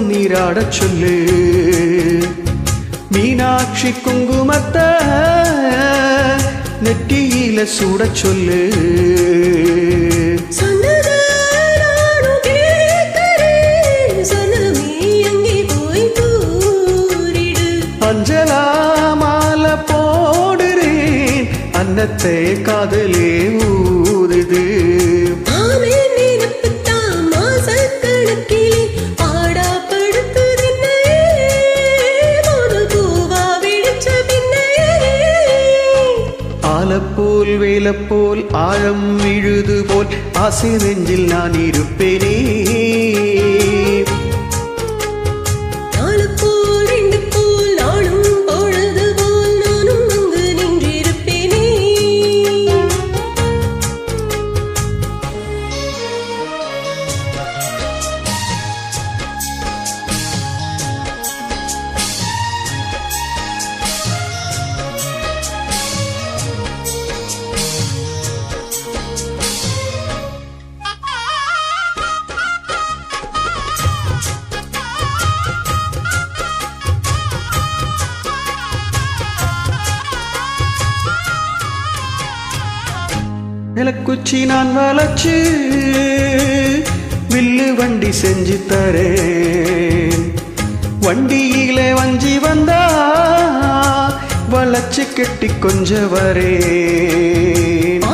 நீராடச் சொல்லு மீனாட்சி குங்குமத்தை நெற்றியில சூடச் சொல்லு அஞ்சலா மாலை போடுறேன் அன்னத்தை காதலே ஊதுது ஆலப்போல் வேலப்போல் ஆழம் விழுது போல் ஆசை நெஞ்சில் நான் இருப்பேனே குச்சி நான் வளைச்சு வில்லு வண்டி செஞ்சு தரேன் வண்டியிலே வஞ்சி வந்தா வளைச்சு கெட்டி கொஞ்ச வரேன்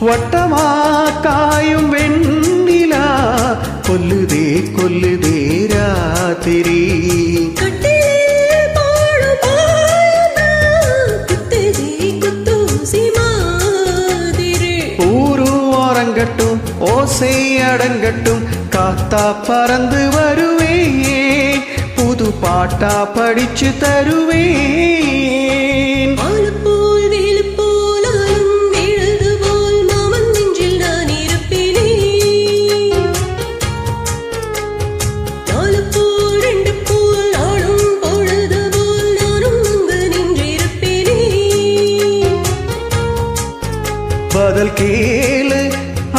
வட்டமா காயும் வெண்ணிலா கொல்லுதே கொல்லுதே ராத்திரி ஊரு ஓரங்கட்டும் ஓசை அடங்கட்டும் காத்தா பறந்து வருவேன் புது பாட்டா படிச்சு தருவேன் பதில் கேளு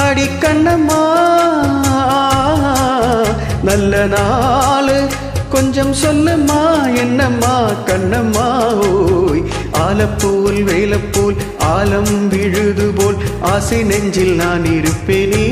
அடி கண்ணம்மா நல்ல நாளு கொஞ்சம் சொல்லுமா என்னம்மா கண்ணம்மா ஓய் ஆலப்போல் வேலப்போல் ஆலம் விழுது போல் ஆசை நெஞ்சில் நான் இருப்பேனே